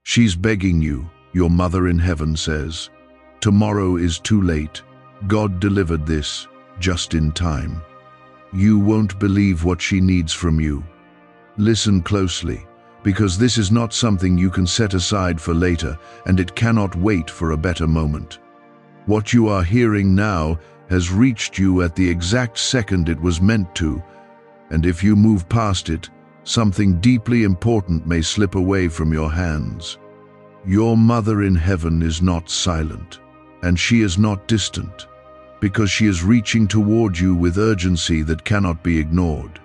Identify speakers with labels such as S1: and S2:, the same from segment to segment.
S1: She's begging you, your mother in heaven says. Tomorrow is too late. God delivered this just in time. You won't believe what she needs from you. Listen closely, because this is not something you can set aside for later, and it cannot wait for a better moment. What you are hearing now has reached you at the exact second it was meant to, and if you move past it, something deeply important may slip away from your hands. Your mother in heaven is not silent, and she is not distant, because she is reaching toward you with urgency that cannot be ignored.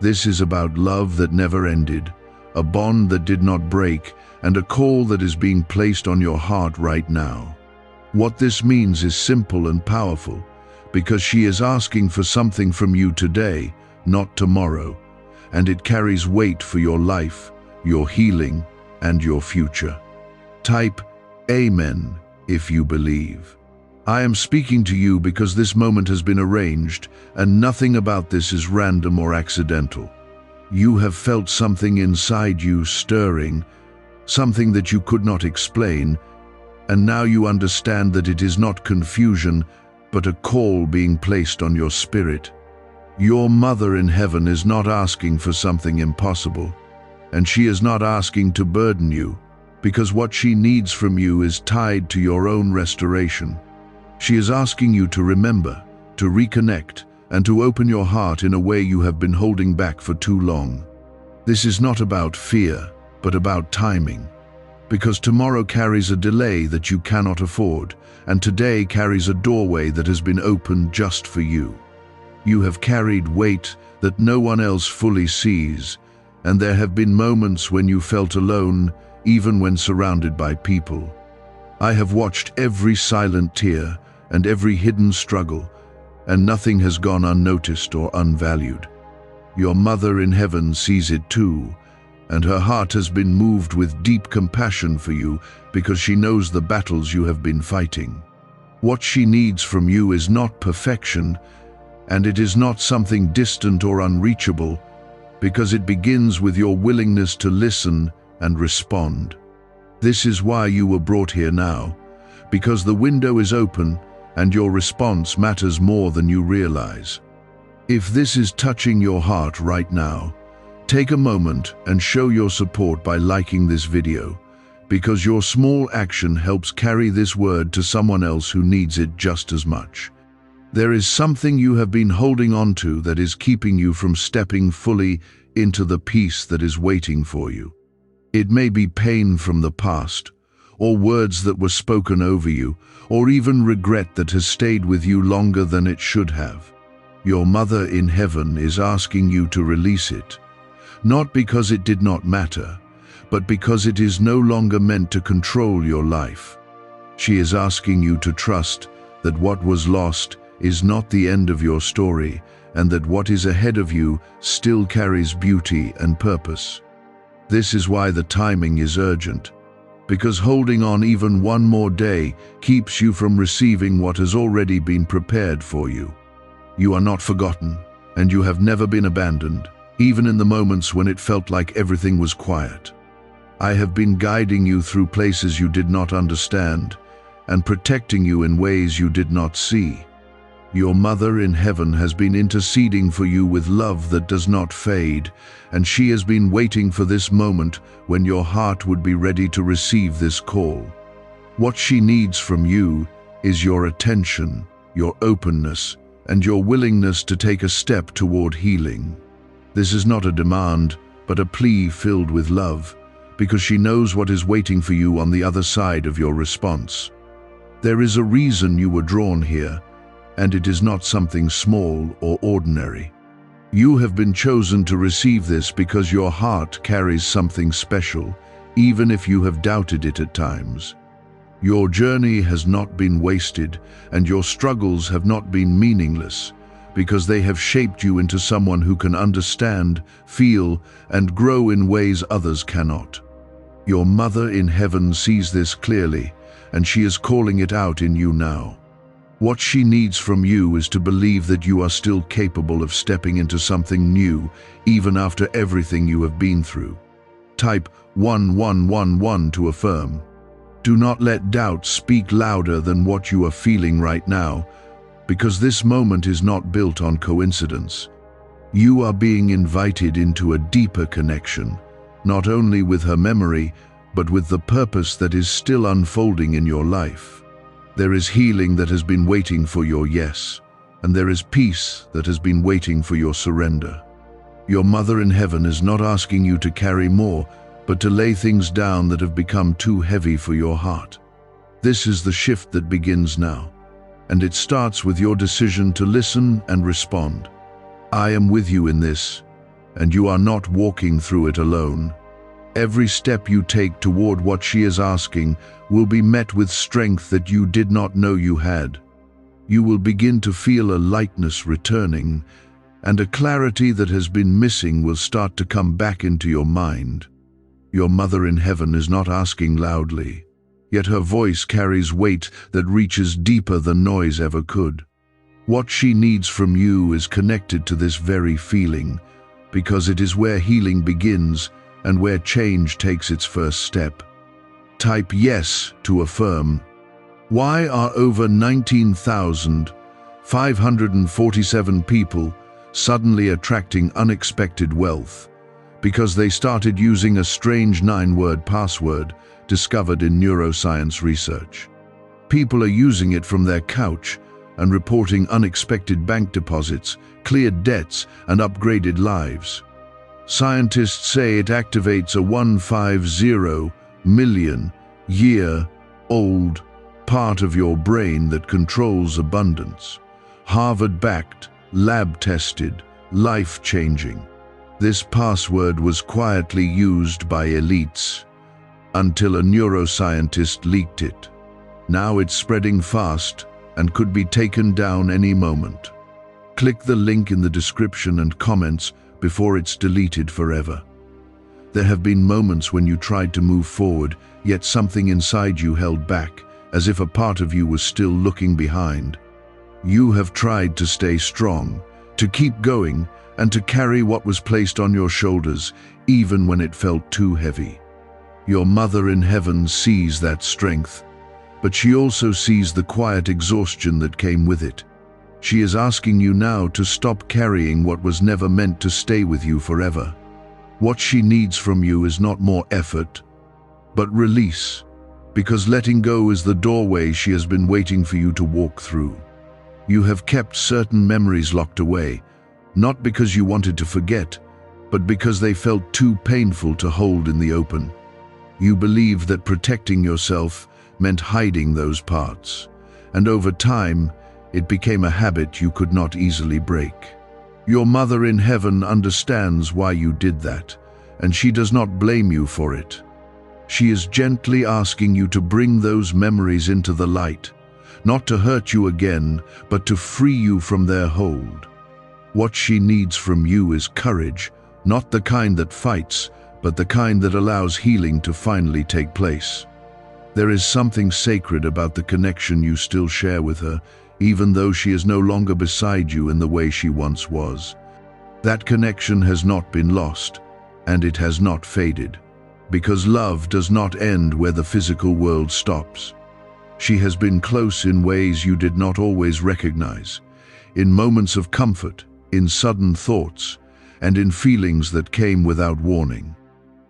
S1: This is about love that never ended, a bond that did not break, and a call that is being placed on your heart right now. What this means is simple and powerful, because she is asking for something from you today, not tomorrow, and it carries weight for your life, your healing, and your future. Type Amen if you believe. I am speaking to you because this moment has been arranged, and nothing about this is random or accidental. You have felt something inside you stirring, something that you could not explain, and now you understand that it is not confusion, but a call being placed on your spirit. Your mother in heaven is not asking for something impossible, and she is not asking to burden you, because what she needs from you is tied to your own restoration. She is asking you to remember, to reconnect, and to open your heart in a way you have been holding back for too long. This is not about fear, but about timing. Because tomorrow carries a delay that you cannot afford, and today carries a doorway that has been opened just for you. You have carried weight that no one else fully sees, and there have been moments when you felt alone, even when surrounded by people. I have watched every silent tear and every hidden struggle, and nothing has gone unnoticed or unvalued. Your mother in heaven sees it too, and her heart has been moved with deep compassion for you because she knows the battles you have been fighting. What she needs from you is not perfection, and it is not something distant or unreachable, because it begins with your willingness to listen and respond. This is why you were brought here now, because the window is open and your response matters more than you realize. If this is touching your heart right now, take a moment and show your support by liking this video, because your small action helps carry this word to someone else who needs it just as much. There is something you have been holding on to that is keeping you from stepping fully into the peace that is waiting for you. It may be pain from the past, or words that were spoken over you, or even regret that has stayed with you longer than it should have. Your mother in heaven is asking you to release it, not because it did not matter, but because it is no longer meant to control your life. She is asking you to trust that what was lost is not the end of your story, and that what is ahead of you still carries beauty and purpose. This is why the timing is urgent, because holding on even one more day keeps you from receiving what has already been prepared for you. You are not forgotten, and you have never been abandoned, even in the moments when it felt like everything was quiet. I have been guiding you through places you did not understand, and protecting you in ways you did not see. Your mother in heaven has been interceding for you with love that does not fade, and she has been waiting for this moment when your heart would be ready to receive this call. What she needs from you is your attention, your openness, and your willingness to take a step toward healing. This is not a demand, but a plea filled with love, because she knows what is waiting for you on the other side of your response. There is a reason you were drawn here, and it is not something small or ordinary. You have been chosen to receive this because your heart carries something special, even if you have doubted it at times. Your journey has not been wasted, and your struggles have not been meaningless, because they have shaped you into someone who can understand, feel, and grow in ways others cannot. Your mother in heaven sees this clearly, and she is calling it out in you now. What she needs from you is to believe that you are still capable of stepping into something new, even after everything you have been through. type 1111 to affirm. Do not let doubt speak louder than what you are feeling right now, because this moment is not built on coincidence. You are being invited into a deeper connection, not only with her memory, but with the purpose that is still unfolding in your life. There is healing that has been waiting for your yes, and there is peace that has been waiting for your surrender. Your mother in heaven is not asking you to carry more, but to lay things down that have become too heavy for your heart. This is the shift that begins now, and it starts with your decision to listen and respond. I am with you in this, and you are not walking through it alone. Every step you take toward what she is asking will be met with strength that you did not know you had. You will begin to feel a lightness returning, and a clarity that has been missing will start to come back into your mind. Your mother in heaven is not asking loudly, yet her voice carries weight that reaches deeper than noise ever could. What she needs from you is connected to this very feeling, because it is where healing begins and where change takes its first step. Type yes to affirm. Why are over 19,547 people suddenly attracting unexpected wealth? Because they started using a strange 9-word password discovered in neuroscience research. People are using it from their couch and reporting unexpected bank deposits, cleared debts, and upgraded lives. Scientists say it activates a 150 million year old part of your brain that controls abundance. Harvard-backed, lab-tested, life-changing. This password was quietly used by elites until a neuroscientist leaked it. Now it's spreading fast and could be taken down any moment. Click the link in the description and comments before it's deleted forever. There have been moments when you tried to move forward, yet something inside you held back, as if a part of you was still looking behind. You have tried to stay strong, to keep going, and to carry what was placed on your shoulders, even when it felt too heavy. Your mother in heaven sees that strength, but she also sees the quiet exhaustion that came with it. She is asking you now to stop carrying what was never meant to stay with you forever. What she needs from you is not more effort, but release, because letting go is the doorway she has been waiting for you to walk through. You have kept certain memories locked away, not because you wanted to forget, but because they felt too painful to hold in the open. You believed that protecting yourself meant hiding those parts, and over time, it became a habit you could not easily break. Your mother in heaven understands why you did that, and she does not blame you for it. She is gently asking you to bring those memories into the light, not to hurt you again, but to free you from their hold. What she needs from you is courage, not the kind that fights, but the kind that allows healing to finally take place. There is something sacred about the connection you still share with her, even though she is no longer beside you in the way she once was. That connection has not been lost, and it has not faded, because love does not end where the physical world stops. She has been close in ways you did not always recognize, in moments of comfort, in sudden thoughts, and in feelings that came without warning.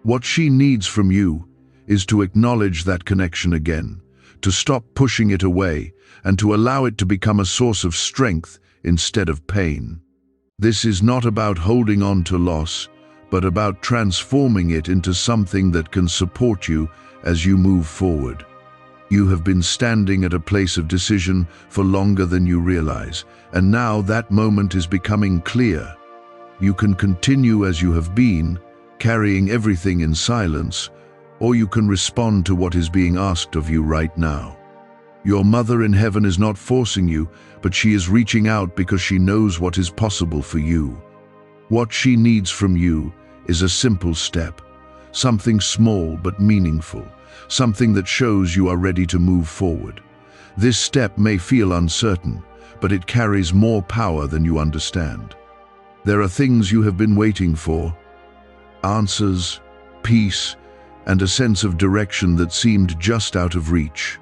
S1: What she needs from you is to acknowledge that connection again, to stop pushing it away, and to allow it to become a source of strength instead of pain. This is not about holding on to loss, but about transforming it into something that can support you as you move forward. You have been standing at a place of decision for longer than you realize, and now that moment is becoming clear. You can continue as you have been, carrying everything in silence, or you can respond to what is being asked of you right now. Your mother in heaven is not forcing you, but she is reaching out because she knows what is possible for you. What she needs from you is a simple step, something small but meaningful, something that shows you are ready to move forward. This step may feel uncertain, but it carries more power than you understand. There are things you have been waiting for, answers, peace, and a sense of direction that seemed just out of reach.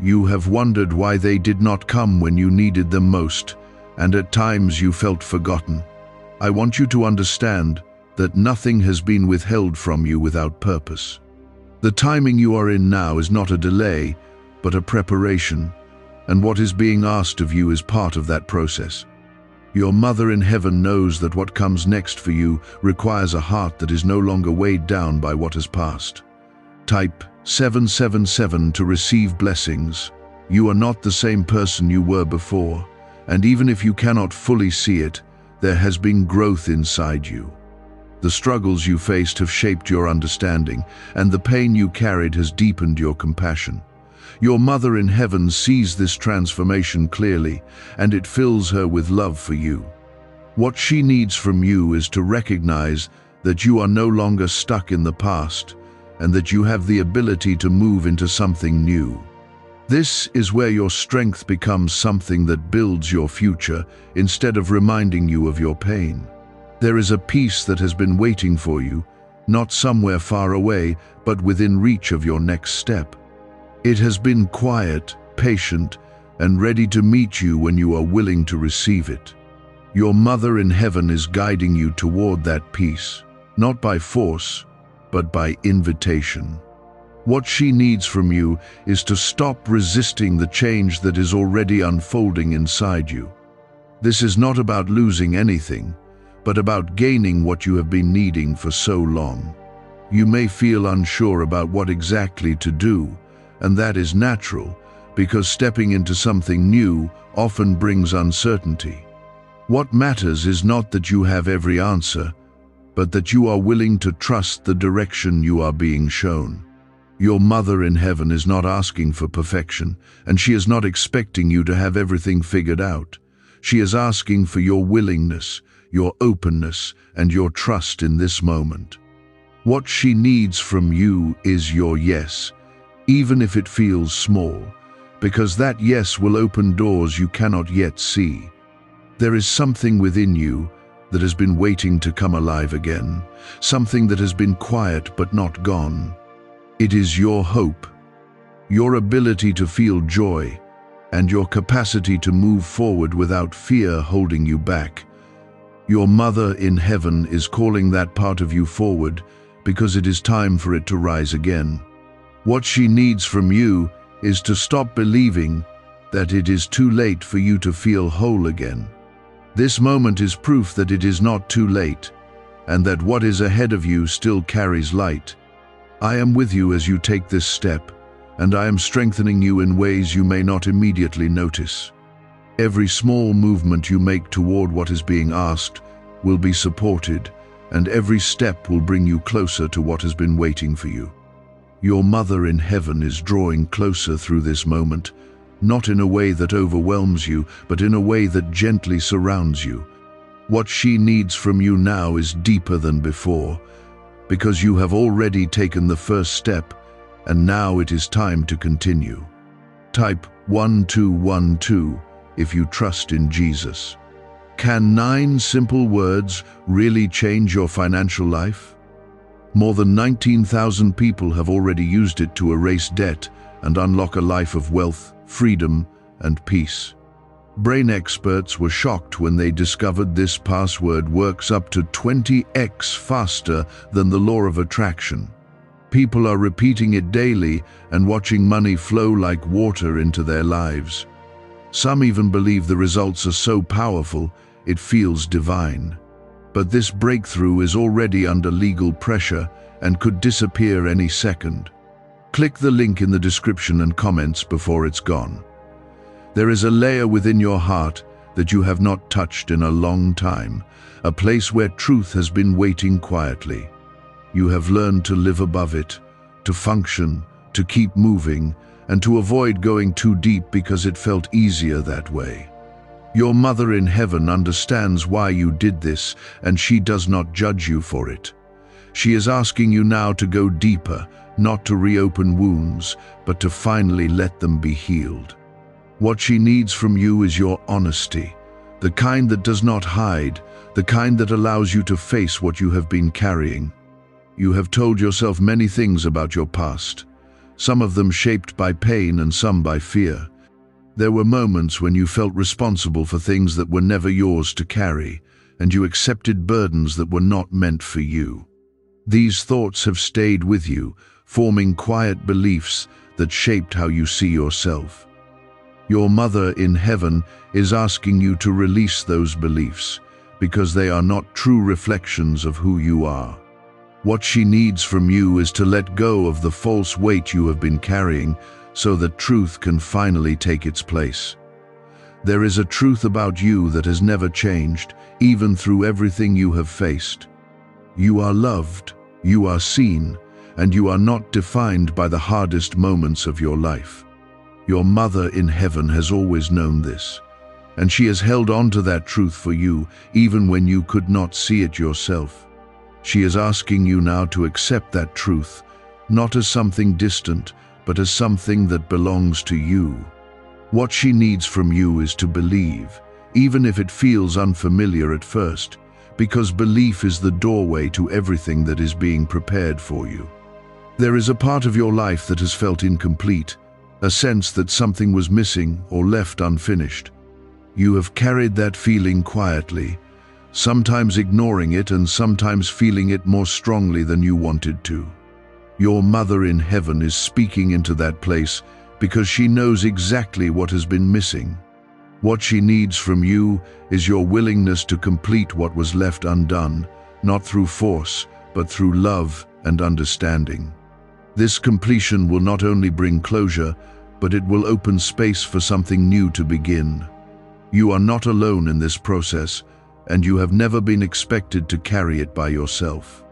S1: You have wondered why they did not come when you needed them most, and at times you felt forgotten. I want you to understand that nothing has been withheld from you without purpose. The timing you are in now is not a delay, but a preparation, and what is being asked of you is part of that process. Your Mother in heaven knows that what comes next for you requires a heart that is no longer weighed down by what has passed. Type 777 to receive blessings. You are not the same person you were before, and even if you cannot fully see it, there has been growth inside you. The struggles you faced have shaped your understanding, and the pain you carried has deepened your compassion. Your Mother in heaven sees this transformation clearly, and it fills her with love for you. What she needs from you is to recognize that you are no longer stuck in the past, and that you have the ability to move into something new. This is where your strength becomes something that builds your future instead of reminding you of your pain. There is a peace that has been waiting for you, not somewhere far away, but within reach of your next step. It has been quiet, patient, and ready to meet you when you are willing to receive it. Your Mother in heaven is guiding you toward that peace, not by force, but by invitation. What she needs from you is to stop resisting the change that is already unfolding inside you. This is not about losing anything, but about gaining what you have been needing for so long. You may feel unsure about what exactly to do, and that is natural, because stepping into something new often brings uncertainty. What matters is not that you have every answer, but that you are willing to trust the direction you are being shown. Your Mother in heaven is not asking for perfection, and she is not expecting you to have everything figured out. She is asking for your willingness, your openness, and your trust in this moment. What she needs from you is your yes, even if it feels small, because that yes will open doors you cannot yet see. There is something within you that has been waiting to come alive again, something that has been quiet but not gone. It is your hope, your ability to feel joy, and your capacity to move forward without fear holding you back. Your Mother in heaven is calling that part of you forward because it is time for it to rise again. What she needs from you is to stop believing that it is too late for you to feel whole again. This moment is proof that it is not too late, and that what is ahead of you still carries light. I am with you as you take this step, and I am strengthening you in ways you may not immediately notice. Every small movement you make toward what is being asked will be supported, and every step will bring you closer to what has been waiting for you. Your Mother in heaven is drawing closer through this moment, not in a way that overwhelms you, but in a way that gently surrounds you. What she needs from you now is deeper than before, because you have already taken the first step, and now it is time to continue. Type 1212 if you trust in Jesus. Can 9 simple words really change your financial life? More than 19,000 people have already used it to erase debt and unlock a life of wealth, freedom, and peace. Brain experts were shocked when they discovered this password works up to 20x faster than the law of attraction. People are repeating it daily and watching money flow like water into their lives. Some even believe the results are so powerful, it feels divine. But this breakthrough is already under legal pressure and could disappear any second. Click the link in the description and comments before it's gone. There is a layer within your heart that you have not touched in a long time, a place where truth has been waiting quietly. You have learned to live above it, to function, to keep moving, and to avoid going too deep because it felt easier that way. Your Mother in heaven understands why you did this, and she does not judge you for it. She is asking you now to go deeper, not to reopen wounds, but to finally let them be healed. What she needs from you is your honesty, the kind that does not hide, the kind that allows you to face what you have been carrying. You have told yourself many things about your past, some of them shaped by pain and some by fear. There were moments when you felt responsible for things that were never yours to carry, and you accepted burdens that were not meant for you. These thoughts have stayed with you, forming quiet beliefs that shaped how you see yourself. Your mother in heaven is asking you to release those beliefs, because they are not true reflections of who you are. What she needs from you is to let go of the false weight you have been carrying so that truth can finally take its place. There is a truth about you that has never changed, even through everything you have faced. You are loved, you are seen, and you are not defined by the hardest moments of your life. Your mother in heaven has always known this, and she has held on to that truth for you, even when you could not see it yourself. She is asking you now to accept that truth, not as something distant, but as something that belongs to you. What she needs from you is to believe, even if it feels unfamiliar at first, because belief is the doorway to everything that is being prepared for you. There is a part of your life that has felt incomplete, a sense that something was missing or left unfinished. You have carried that feeling quietly, sometimes ignoring it and sometimes feeling it more strongly than you wanted to. Your mother in heaven is speaking into that place because she knows exactly what has been missing. What she needs from you is your willingness to complete what was left undone, not through force, but through love and understanding. This completion will not only bring closure, but it will open space for something new to begin. You are not alone in this process, and you have never been expected to carry it by yourself.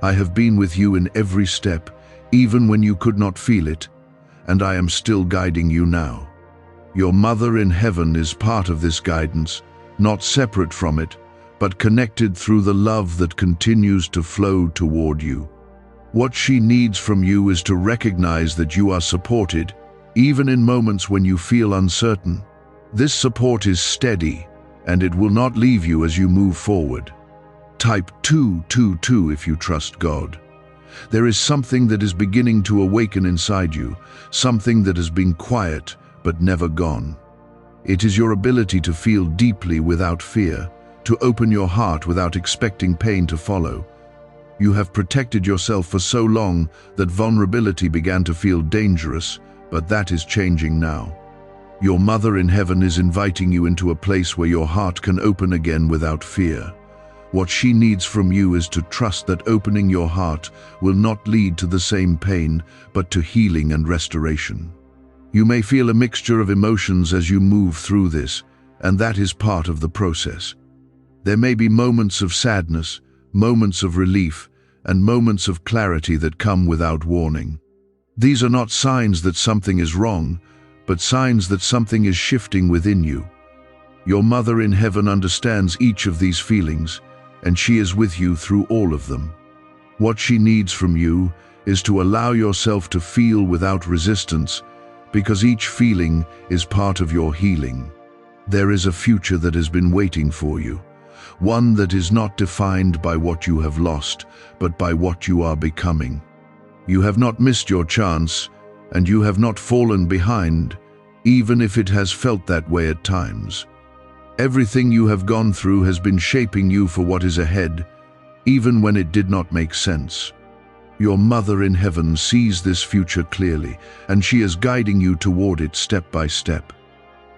S1: I have been with you in every step, even when you could not feel it, and I am still guiding you now. Your mother in heaven is part of this guidance, not separate from it, but connected through the love that continues to flow toward you. What she needs from you is to recognize that you are supported, even in moments when you feel uncertain. This support is steady, and it will not leave you as you move forward. Type 222 if you trust God. There is something that is beginning to awaken inside you, something that has been quiet but never gone. It is your ability to feel deeply without fear, to open your heart without expecting pain to follow. You have protected yourself for so long that vulnerability began to feel dangerous, but that is changing now. Your mother in heaven is inviting you into a place where your heart can open again without fear. What she needs from you is to trust that opening your heart will not lead to the same pain, but to healing and restoration. You may feel a mixture of emotions as you move through this, and that is part of the process. There may be moments of sadness, moments of relief, and moments of clarity that come without warning. These are not signs that something is wrong, but signs that something is shifting within you. Your mother in heaven understands each of these feelings, and she is with you through all of them. What she needs from you is to allow yourself to feel without resistance, because each feeling is part of your healing. There is a future that has been waiting for you, one that is not defined by what you have lost, but by what you are becoming. You have not missed your chance, and you have not fallen behind, even if it has felt that way at times. Everything you have gone through has been shaping you for what is ahead, even when it did not make sense. Your mother in heaven sees this future clearly, and she is guiding you toward it step by step.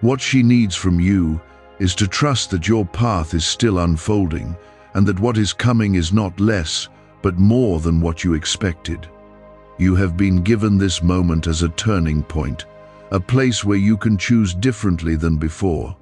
S1: What she needs from you is to trust that your path is still unfolding, and that what is coming is not less, but more than what you expected. You have been given this moment as a turning point, a place where you can choose differently than before.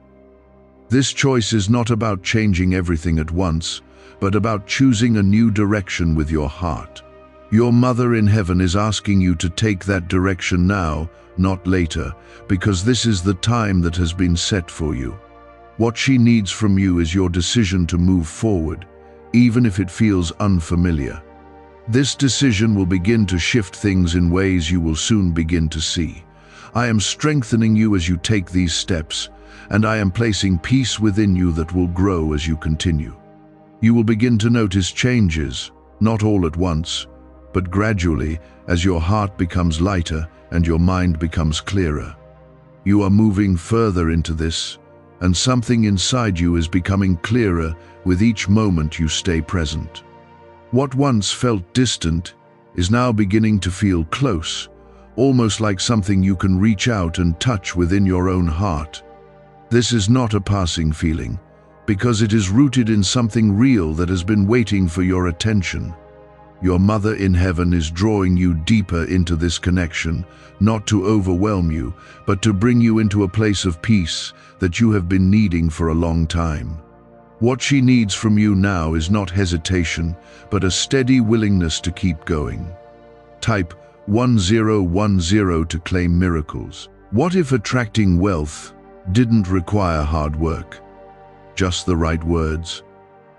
S1: This choice is not about changing everything at once, but about choosing a new direction with your heart. Your mother in heaven is asking you to take that direction now, not later, because this is the time that has been set for you. What she needs from you is your decision to move forward, even if it feels unfamiliar. This decision will begin to shift things in ways you will soon begin to see. I am strengthening you as you take these steps, and I am placing peace within you that will grow as you continue. You will begin to notice changes, not all at once, but gradually as your heart becomes lighter and your mind becomes clearer. You are moving further into this, and something inside you is becoming clearer with each moment you stay present. What once felt distant is now beginning to feel close, almost like something you can reach out and touch within your own heart. This is not a passing feeling, because it is rooted in something real that has been waiting for your attention. Your Mother in Heaven is drawing you deeper into this connection, not to overwhelm you, but to bring you into a place of peace that you have been needing for a long time. What she needs from you now is not hesitation, but a steady willingness to keep going. Type 1010 to claim miracles. What if attracting wealth didn't require hard work? Just the right words.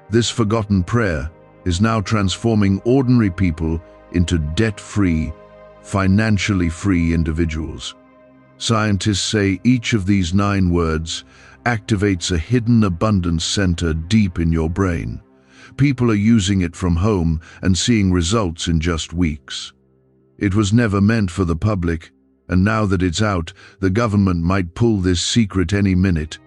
S1: This forgotten prayer is now transforming ordinary people into debt-free, financially free individuals. Scientists say each of these 9 words activates a hidden abundance center deep in your brain. People are using it from home and seeing results in just weeks. It was never meant for the public, and now that it's out, the government might pull this secret any minute.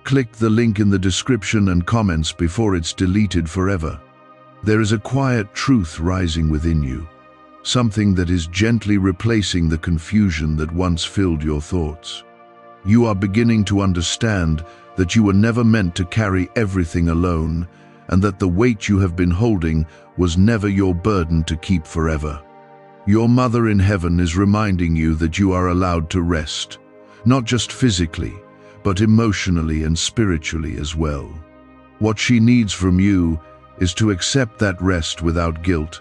S1: Click the link in the description and comments before it's deleted forever. There is a quiet truth rising within you, something that is gently replacing the confusion that once filled your thoughts. You are beginning to understand that you were never meant to carry everything alone, and that the weight you have been holding was never your burden to keep forever. Your Mother in Heaven is reminding you that you are allowed to rest, not just physically, but emotionally and spiritually as well. What she needs from you is to accept that rest without guilt,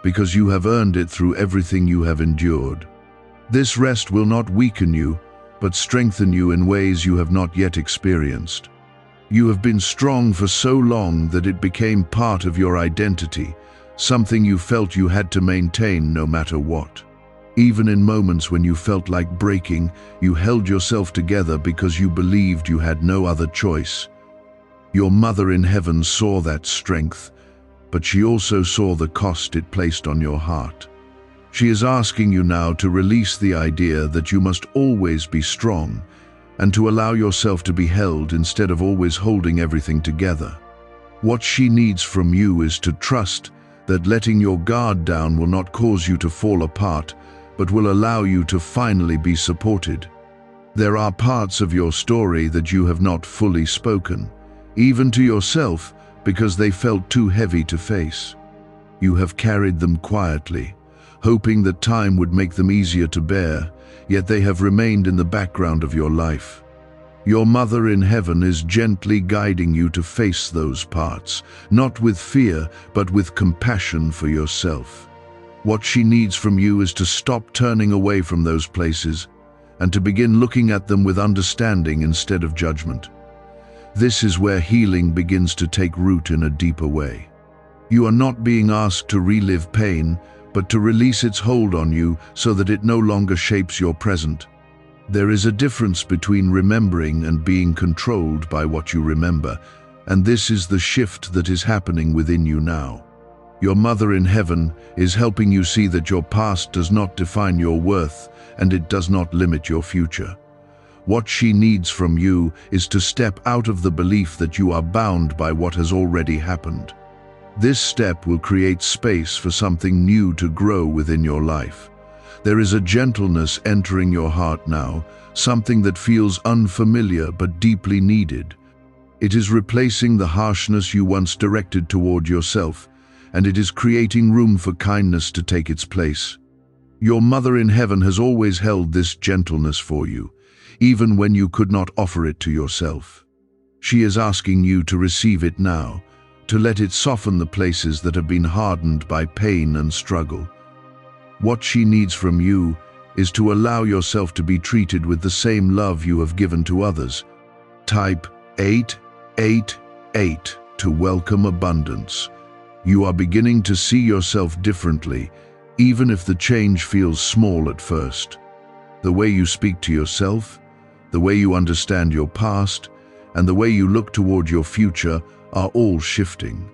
S1: because you have earned it through everything you have endured. This rest will not weaken you, but strengthen you in ways you have not yet experienced. You have been strong for so long that it became part of your identity, something you felt you had to maintain no matter what. Even in moments when you felt like breaking, you held yourself together because you believed you had no other choice. Your Mother in Heaven saw that strength, but she also saw the cost it placed on your heart. She is asking you now to release the idea that you must always be strong, and to allow yourself to be held instead of always holding everything together. What she needs from you is to trust that letting your guard down will not cause you to fall apart, but will allow you to finally be supported. There are parts of your story that you have not fully spoken, even to yourself, because they felt too heavy to face. You have carried them quietly, hoping that time would make them easier to bear, yet they have remained in the background of your life. Your Mother in Heaven is gently guiding you to face those parts, not with fear, but with compassion for yourself. What she needs from you is to stop turning away from those places and to begin looking at them with understanding instead of judgment. This is where healing begins to take root in a deeper way. You are not being asked to relive pain, but to release its hold on you so that it no longer shapes your present. There is a difference between remembering and being controlled by what you remember, and this is the shift that is happening within you now. Your Mother in Heaven is helping you see that your past does not define your worth, and it does not limit your future. What she needs from you is to step out of the belief that you are bound by what has already happened. This step will create space for something new to grow within your life. There is a gentleness entering your heart now, something that feels unfamiliar but deeply needed. It is replacing the harshness you once directed toward yourself, and it is creating room for kindness to take its place. Your Mother in Heaven has always held this gentleness for you, even when you could not offer it to yourself. She is asking you to receive it now, to let it soften the places that have been hardened by pain and struggle. What she needs from you is to allow yourself to be treated with the same love you have given to others. Type 888 to welcome abundance. You are beginning to see yourself differently, even if the change feels small at first. The way you speak to yourself, the way you understand your past, and the way you look toward your future are all shifting.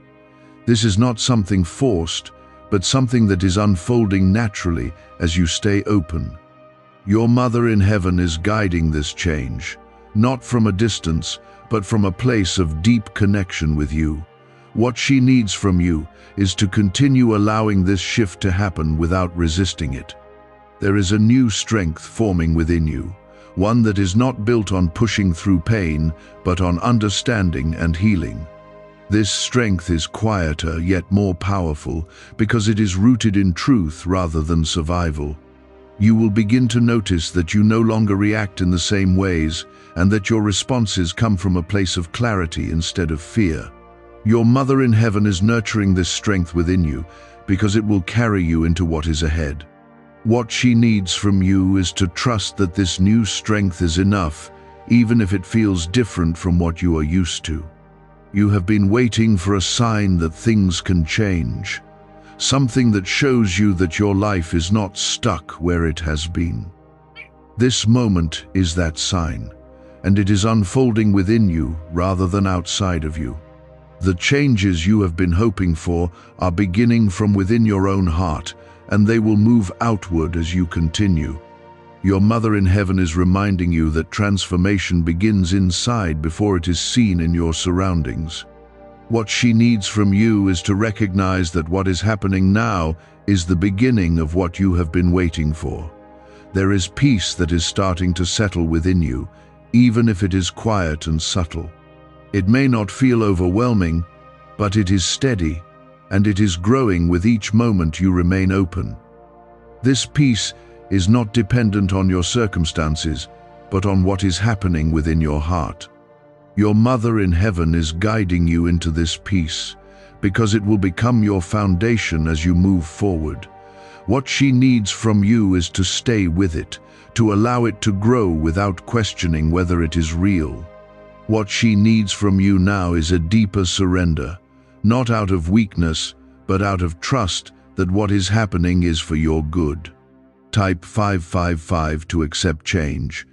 S1: This is not something forced, but something that is unfolding naturally as you stay open. Your Mother in Heaven is guiding this change, not from a distance, but from a place of deep connection with you. What she needs from you is to continue allowing this shift to happen without resisting it. There is a new strength forming within you, one that is not built on pushing through pain, but on understanding and healing. This strength is quieter yet more powerful because it is rooted in truth rather than survival. You will begin to notice that you no longer react in the same ways and that your responses come from a place of clarity instead of fear. Your Mother in Heaven is nurturing this strength within you because it will carry you into what is ahead. What she needs from you is to trust that this new strength is enough, even if it feels different from what you are used to. You have been waiting for a sign that things can change, something that shows you that your life is not stuck where it has been. This moment is that sign, and it is unfolding within you rather than outside of you. The changes you have been hoping for are beginning from within your own heart, and they will move outward as you continue. Your Mother in Heaven is reminding you that transformation begins inside before it is seen in your surroundings. What she needs from you is to recognize that what is happening now is the beginning of what you have been waiting for. There is peace that is starting to settle within you, even if it is quiet and subtle. It may not feel overwhelming, but it is steady, and it is growing with each moment you remain open. This peace is not dependent on your circumstances, but on what is happening within your heart. Your Mother in Heaven is guiding you into this peace, because it will become your foundation as you move forward. What she needs from you is to stay with it, to allow it to grow without questioning whether it is real. What she needs from you now is a deeper surrender, not out of weakness, but out of trust that what is happening is for your good. Type 555 to accept change.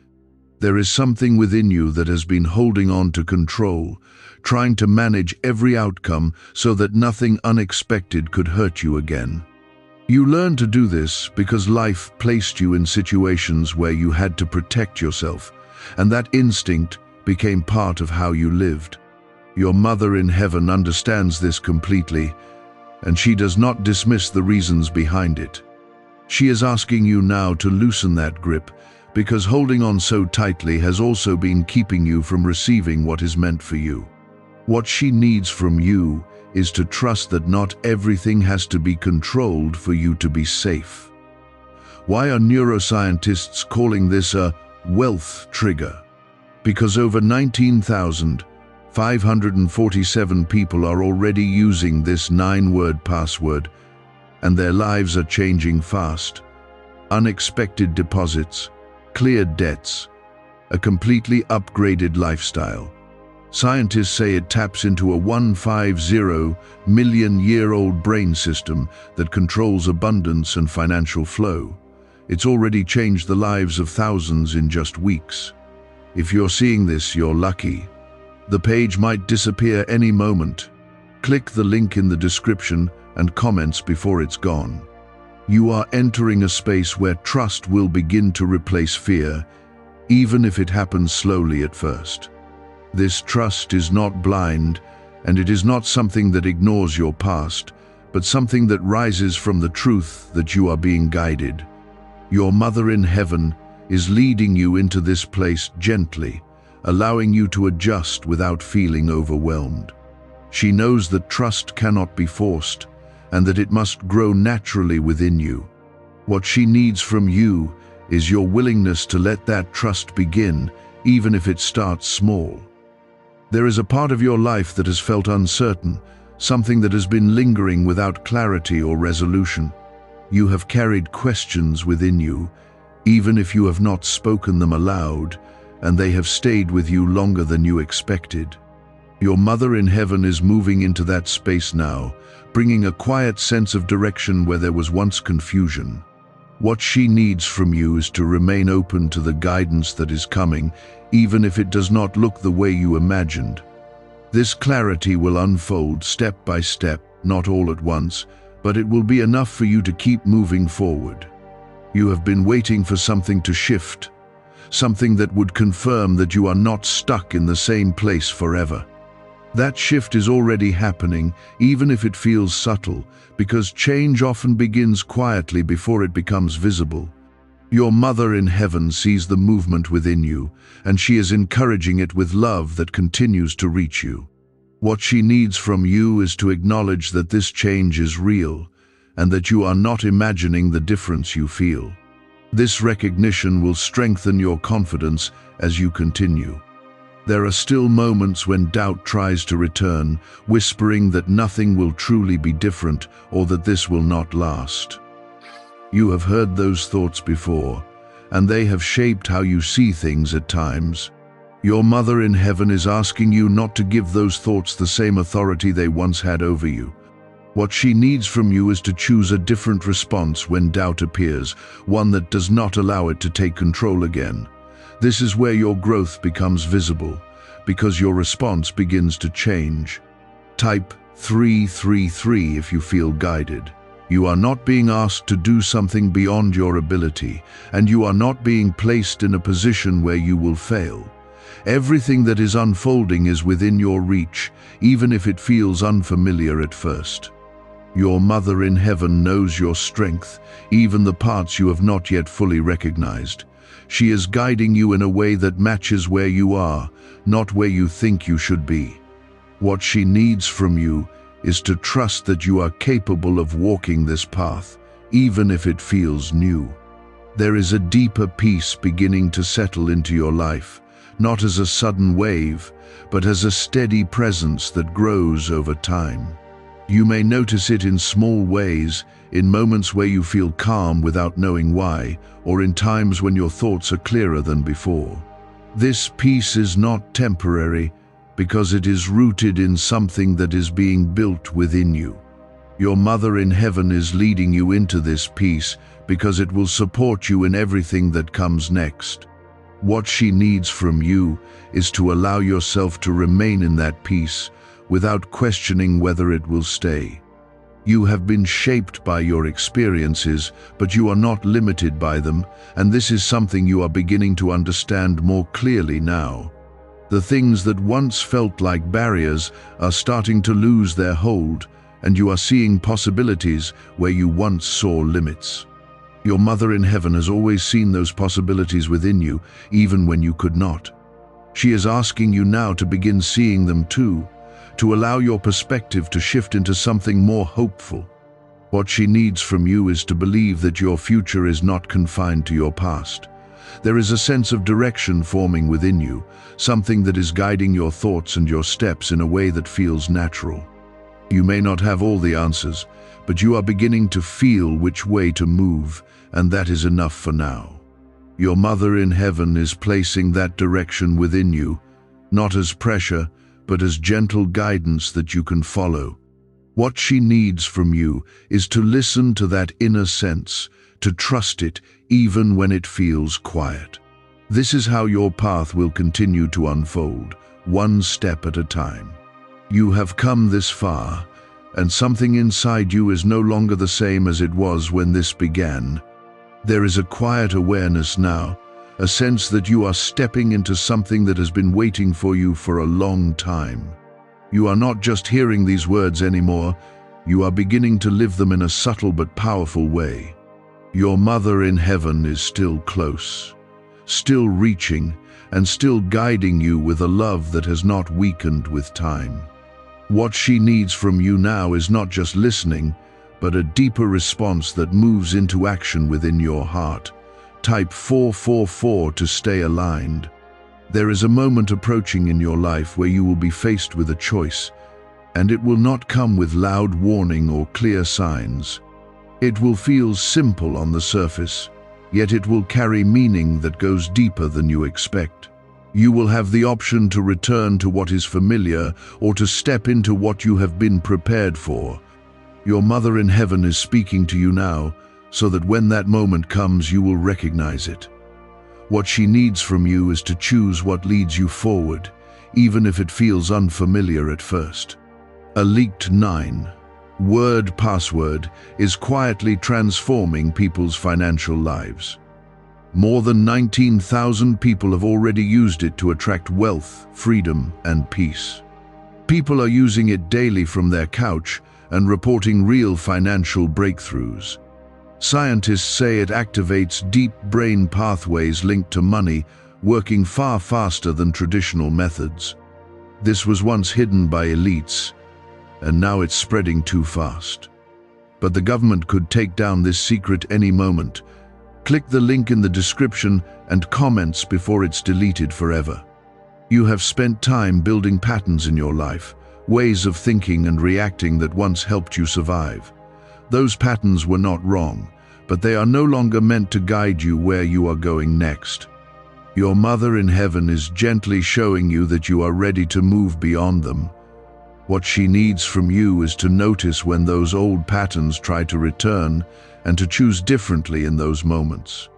S1: There is something within you that has been holding on to control, trying to manage every outcome so that nothing unexpected could hurt you again. You learned to do this because life placed you in situations where you had to protect yourself, and that instinct became part of how you lived. Your Mother in Heaven understands this completely, and she does not dismiss the reasons behind it. She is asking you now to loosen that grip, because holding on so tightly has also been keeping you from receiving what is meant for you. What she needs from you is to trust that not everything has to be controlled for you to be safe. Why are neuroscientists calling this a wealth trigger? Because over 19,547 people are already using this 9-word password, and their lives are changing fast. Unexpected deposits, cleared debts, a completely upgraded lifestyle. Scientists say it taps into a 150 million-year-old brain system that controls abundance and financial flow. It's already changed the lives of thousands in just weeks. If you're seeing this, you're lucky. The page might disappear any moment. Click the link in the description and comments before it's gone. You are entering a space where trust will begin to replace fear, even if it happens slowly at first. This trust is not blind, and it is not something that ignores your past, but something that rises from the truth that you are being guided. Your Mother in Heaven is leading you into this place gently, allowing you to adjust without feeling overwhelmed. She knows that trust cannot be forced, and that it must grow naturally within you. What she needs from you is your willingness to let that trust begin, even if it starts small. There is a part of your life that has felt uncertain, something that has been lingering without clarity or resolution. You have carried questions within you, even if you have not spoken them aloud, and they have stayed with you longer than you expected. Your Mother in Heaven is moving into that space now, bringing a quiet sense of direction where there was once confusion. What she needs from you is to remain open to the guidance that is coming, even if it does not look the way you imagined. This clarity will unfold step by step, not all at once, but it will be enough for you to keep moving forward. You have been waiting for something to shift, something that would confirm that you are not stuck in the same place forever. That shift is already happening, even if it feels subtle, because change often begins quietly before it becomes visible. Your Mother in Heaven sees the movement within you, and she is encouraging it with love that continues to reach you. What she needs from you is to acknowledge that this change is real, and that you are not imagining the difference you feel. This recognition will strengthen your confidence as you continue. There are still moments when doubt tries to return, whispering that nothing will truly be different or that this will not last. You have heard those thoughts before, and they have shaped how you see things at times. Your Mother in Heaven is asking you not to give those thoughts the same authority they once had over you. What she needs from you is to choose a different response when doubt appears, one that does not allow it to take control again. This is where your growth becomes visible, because your response begins to change. Type 333 if you feel guided. You are not being asked to do something beyond your ability, and you are not being placed in a position where you will fail. Everything that is unfolding is within your reach, even if it feels unfamiliar at first. Your Mother in Heaven knows your strength, even the parts you have not yet fully recognized. She is guiding you in a way that matches where you are, not where you think you should be. What she needs from you is to trust that you are capable of walking this path, even if it feels new. There is a deeper peace beginning to settle into your life, not as a sudden wave, but as a steady presence that grows over time. You may notice it in small ways, in moments where you feel calm without knowing why, or in times when your thoughts are clearer than before. This peace is not temporary, because it is rooted in something that is being built within you. Your Mother in Heaven is leading you into this peace because it will support you in everything that comes next. What she needs from you is to allow yourself to remain in that peace without questioning whether it will stay. You have been shaped by your experiences, but you are not limited by them, and this is something you are beginning to understand more clearly now. The things that once felt like barriers are starting to lose their hold, and you are seeing possibilities where you once saw limits. Your Mother in Heaven has always seen those possibilities within you, even when you could not. She is asking you now to begin seeing them too, to allow your perspective to shift into something more hopeful. What she needs from you is to believe that your future is not confined to your past. There is a sense of direction forming within you, something that is guiding your thoughts and your steps in a way that feels natural. You may not have all the answers, but you are beginning to feel which way to move, and that is enough for now. Your Mother in Heaven is placing that direction within you, not as pressure, but as gentle guidance that you can follow. What she needs from you is to listen to that inner sense, to trust it even when it feels quiet. This is how your path will continue to unfold, one step at a time. You have come this far, and something inside you is no longer the same as it was when this began. There is a quiet awareness now, a sense that you are stepping into something that has been waiting for you for a long time. You are not just hearing these words anymore, you are beginning to live them in a subtle but powerful way. Your Mother in Heaven is still close, still reaching, and still guiding you with a love that has not weakened with time. What she needs from you now is not just listening, but a deeper response that moves into action within your heart. Type 444 to stay aligned. There is a moment approaching in your life where you will be faced with a choice, and it will not come with loud warning or clear signs. It will feel simple on the surface, yet it will carry meaning that goes deeper than you expect. You will have the option to return to what is familiar or to step into what you have been prepared for. Your Mother in Heaven is speaking to you now, so that when that moment comes, you will recognize it. What she needs from you is to choose what leads you forward, even if it feels unfamiliar at first. A leaked 9. word password is quietly transforming people's financial lives. More than 19,000 people have already used it to attract wealth, freedom, and peace. People are using it daily from their couch and reporting real financial breakthroughs. Scientists say it activates deep brain pathways linked to money, working far faster than traditional methods. This was once hidden by elites, and now it's spreading too fast. But the government could take down this secret any moment. Click the link in the description and comments before it's deleted forever. You have spent time building patterns in your life, ways of thinking and reacting that once helped you survive. Those patterns were not wrong, but they are no longer meant to guide you where you are going next. Your Mother in Heaven is gently showing you that you are ready to move beyond them. What she needs from you is to notice when those old patterns try to return and to choose differently in those moments.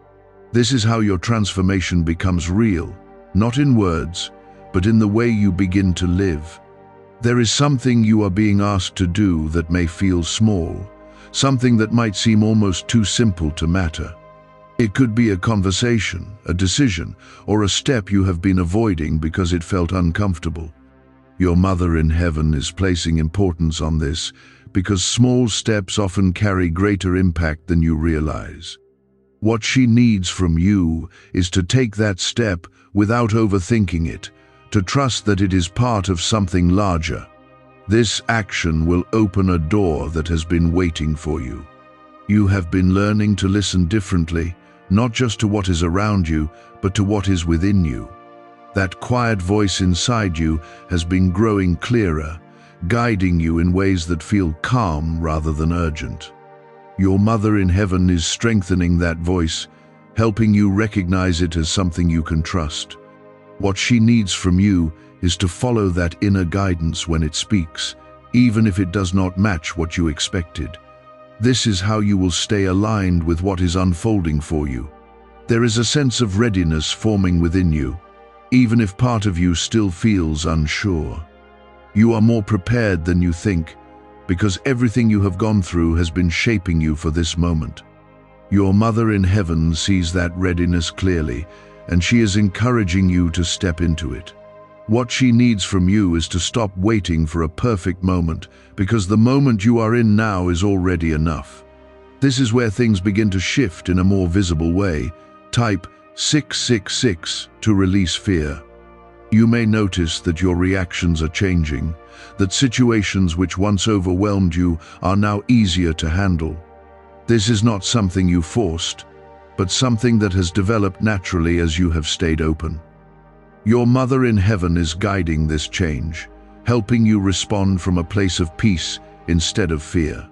S1: This is how your transformation becomes real, not in words, but in the way you begin to live. There is something you are being asked to do that may feel small, something that might seem almost too simple to matter. It could be a conversation, a decision, or a step you have been avoiding because it felt uncomfortable. Your Mother in Heaven is placing importance on this because small steps often carry greater impact than you realize. What she needs from you is to take that step without overthinking it, to trust that it is part of something larger. This action will open a door that has been waiting for you. You have been learning to listen differently, not just to what is around you, but to what is within you. That quiet voice inside you has been growing clearer, guiding you in ways that feel calm rather than urgent. Your Mother in Heaven is strengthening that voice, helping you recognize it as something you can trust. What she needs from you is to follow that inner guidance when it speaks, even if it does not match what you expected. This is how you will stay aligned with what is unfolding for you. There is a sense of readiness forming within you, even if part of you still feels unsure. You are more prepared than you think, because everything you have gone through has been shaping you for this moment. Your Mother in Heaven sees that readiness clearly, and she is encouraging you to step into it. What she needs from you is to stop waiting for a perfect moment, because the moment you are in now is already enough. This is where things begin to shift in a more visible way. Type 666 to release fear. You may notice that your reactions are changing, that situations which once overwhelmed you are now easier to handle. This is not something you forced, but something that has developed naturally as you have stayed open. Your Mother in Heaven is guiding this change, helping you respond from a place of peace instead of fear.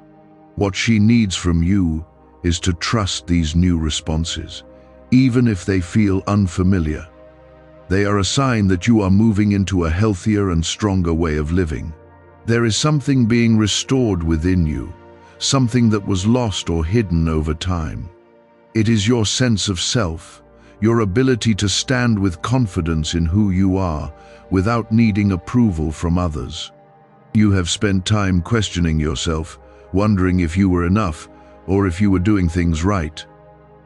S1: What she needs from you is to trust these new responses, even if they feel unfamiliar. They are a sign that you are moving into a healthier and stronger way of living. There is something being restored within you, something that was lost or hidden over time. It is your sense of self, your ability to stand with confidence in who you are without needing approval from others. You have spent time questioning yourself, wondering if you were enough or if you were doing things right.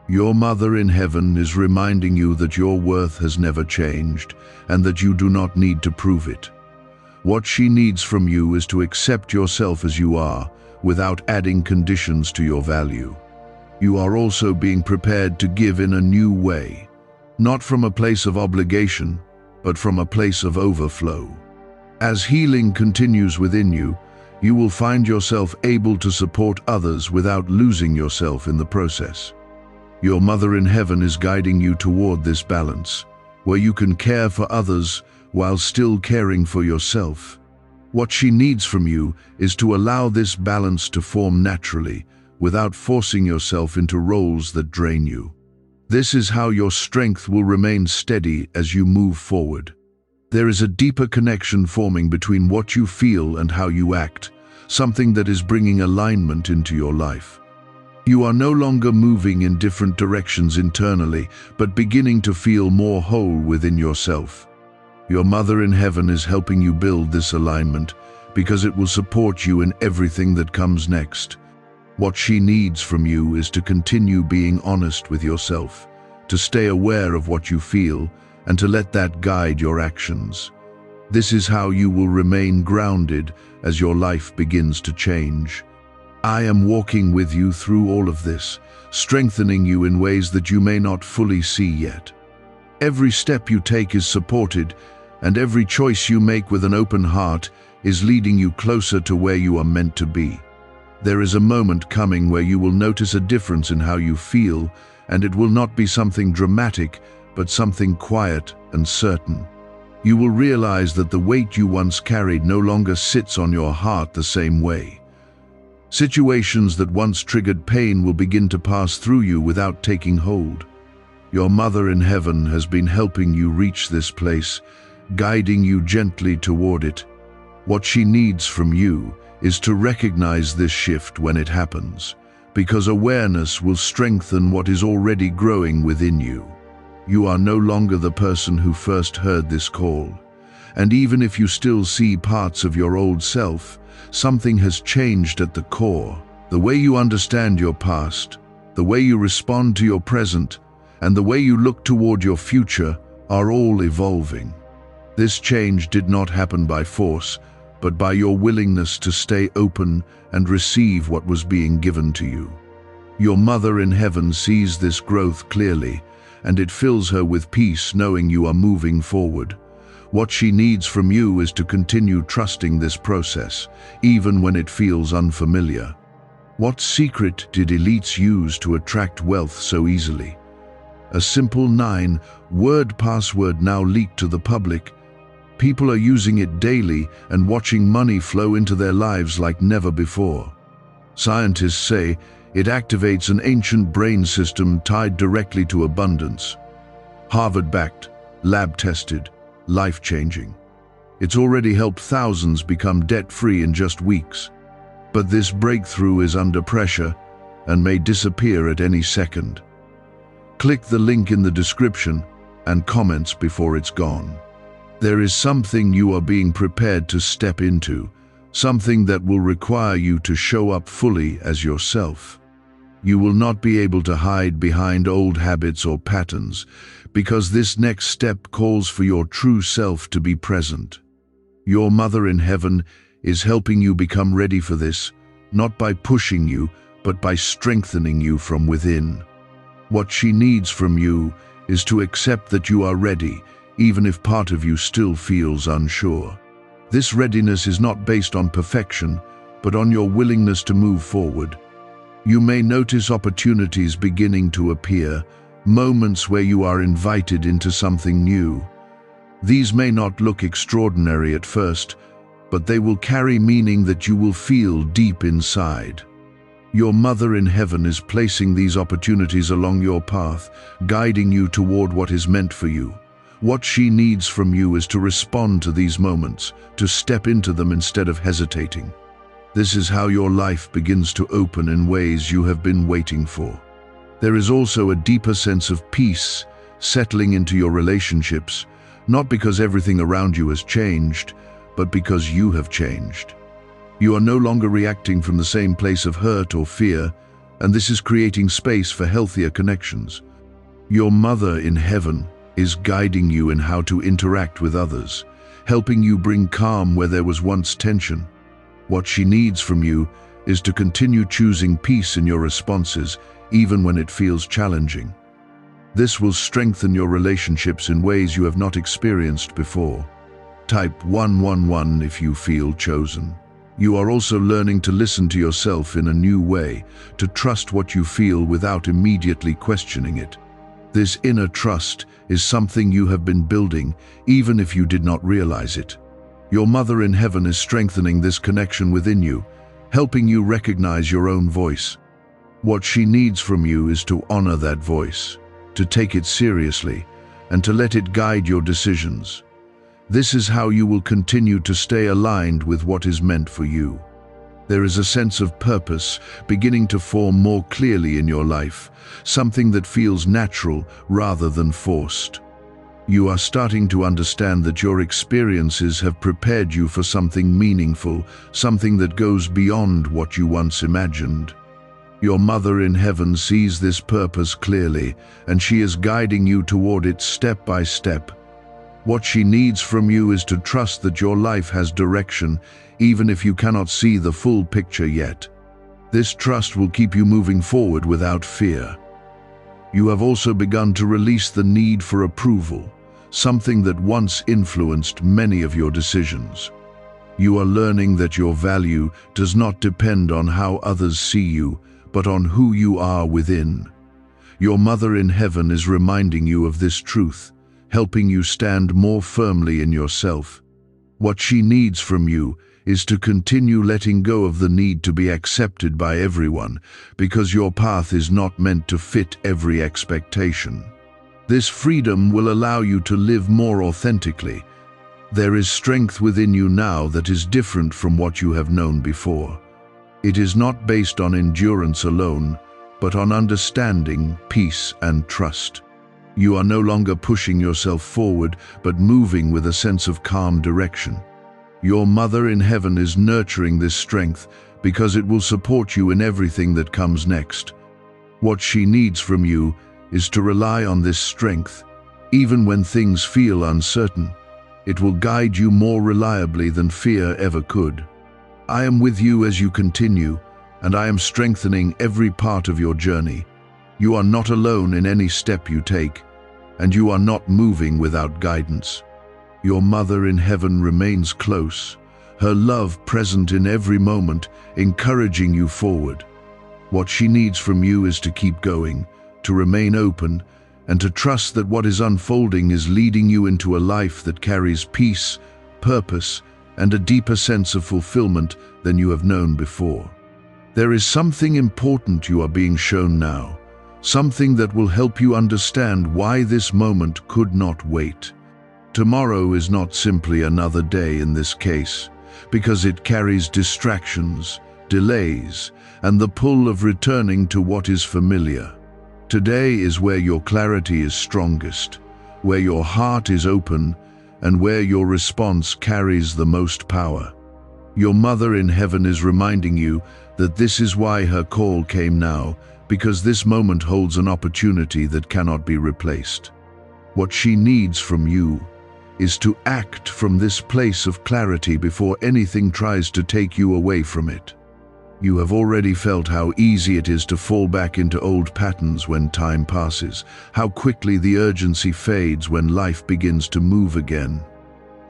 S1: Your Mother in Heaven is reminding you that your worth has never changed and that you do not need to prove it. What she needs from you is to accept yourself as you are without adding conditions to your value. You are also being prepared to give in a new way, not from a place of obligation, but from a place of overflow. As healing continues within you, you will find yourself able to support others without losing yourself in the process. Your Mother in Heaven is guiding you toward this balance, where you can care for others while still caring for yourself. What she needs from you is to allow this balance to form naturally, without forcing yourself into roles that drain you. This is how your strength will remain steady as you move forward. There is a deeper connection forming between what you feel and how you act, something that is bringing alignment into your life. You are no longer moving in different directions internally, but beginning to feel more whole within yourself. Your Mother in Heaven is helping you build this alignment, because it will support you in everything that comes next. What she needs from you is to continue being honest with yourself, to stay aware of what you feel, and to let that guide your actions. This is how you will remain grounded as your life begins to change. I am walking with you through all of this, strengthening you in ways that you may not fully see yet. Every step you take is supported, and every choice you make with an open heart is leading you closer to where you are meant to be. There is a moment coming where you will notice a difference in how you feel, and it will not be something dramatic, but something quiet and certain. You will realize that the weight you once carried no longer sits on your heart the same way. Situations that once triggered pain will begin to pass through you without taking hold. Your Mother in Heaven has been helping you reach this place, guiding you gently toward it. What she needs from you is to recognize this shift when it happens, because awareness will strengthen what is already growing within you. You are no longer the person who first heard this call, and even if you still see parts of your old self, something has changed at the core. The way you understand your past, the way you respond to your present, and the way you look toward your future are all evolving. This change did not happen by force, but by your willingness to stay open and receive what was being given to you. Your Mother in Heaven sees this growth clearly, and it fills her with peace knowing you are moving forward. What she needs from you is to continue trusting this process, even when it feels unfamiliar. What secret did elites use to attract wealth so easily? A simple 9-word password now leaked to the public. People are using it daily and watching money flow into their lives like never before. Scientists say it activates an ancient brain system tied directly to abundance. Harvard-backed, lab-tested, life-changing. It's already helped thousands become debt-free in just weeks. But this breakthrough is under pressure and may disappear at any second. Click the link in the description and comments before it's gone. There is something you are being prepared to step into, something that will require you to show up fully as yourself. You will not be able to hide behind old habits or patterns, because this next step calls for your true self to be present. Your Mother in Heaven is helping you become ready for this, not by pushing you, but by strengthening you from within. What she needs from you is to accept that you are ready, even if part of you still feels unsure. This readiness is not based on perfection, but on your willingness to move forward. You may notice opportunities beginning to appear, moments where you are invited into something new. These may not look extraordinary at first, but they will carry meaning that you will feel deep inside. Your Mother in Heaven is placing these opportunities along your path, guiding you toward what is meant for you. What she needs from you is to respond to these moments, to step into them instead of hesitating. This is how your life begins to open in ways you have been waiting for. There is also a deeper sense of peace settling into your relationships, not because everything around you has changed, but because you have changed. You are no longer reacting from the same place of hurt or fear, and this is creating space for healthier connections. Your Mother in Heaven is guiding you in how to interact with others, helping you bring calm where there was once tension. What she needs from you is to continue choosing peace in your responses, even when it feels challenging. This will strengthen your relationships in ways you have not experienced before. Type 111 if you feel chosen. You are also learning to listen to yourself in a new way, to trust what you feel without immediately questioning it. This inner trust is something you have been building, even if you did not realize it. Your Mother in Heaven is strengthening this connection within you, helping you recognize your own voice. What she needs from you is to honor that voice, to take it seriously, and to let it guide your decisions. This is how you will continue to stay aligned with what is meant for you. There is a sense of purpose beginning to form more clearly in your life, something that feels natural rather than forced. You are starting to understand that your experiences have prepared you for something meaningful, something that goes beyond what you once imagined. Your Mother in Heaven sees this purpose clearly, and she is guiding you toward it step by step. What she needs from you is to trust that your life has direction, even if you cannot see the full picture yet. This trust will keep you moving forward without fear. You have also begun to release the need for approval, something that once influenced many of your decisions. You are learning that your value does not depend on how others see you, but on who you are within. Your Mother in Heaven is reminding you of this truth, helping you stand more firmly in yourself. What she needs from you is to continue letting go of the need to be accepted by everyone, because your path is not meant to fit every expectation. This freedom will allow you to live more authentically. There is strength within you now that is different from what you have known before. It is not based on endurance alone, but on understanding, peace, and trust. You are no longer pushing yourself forward, but moving with a sense of calm direction. Your Mother in Heaven is nurturing this strength because it will support you in everything that comes next. What she needs from you is to rely on this strength, even when things feel uncertain. It will guide you more reliably than fear ever could. I am with you as you continue, and I am strengthening every part of your journey. You are not alone in any step you take, and you are not moving without guidance. Your Mother in Heaven remains close, her love present in every moment, encouraging you forward. What she needs from you is to keep going, to remain open, and to trust that what is unfolding is leading you into a life that carries peace, purpose, and a deeper sense of fulfillment than you have known before. There is something important you are being shown now, something that will help you understand why this moment could not wait. Tomorrow is not simply another day in this case, because it carries distractions, delays, and the pull of returning to what is familiar. Today is where your clarity is strongest, where your heart is open, and where your response carries the most power. Your Mother in Heaven is reminding you that this is why her call came now, because this moment holds an opportunity that cannot be replaced. What she needs from you is to act from this place of clarity before anything tries to take you away from it. You have already felt how easy it is to fall back into old patterns when time passes, how quickly the urgency fades when life begins to move again.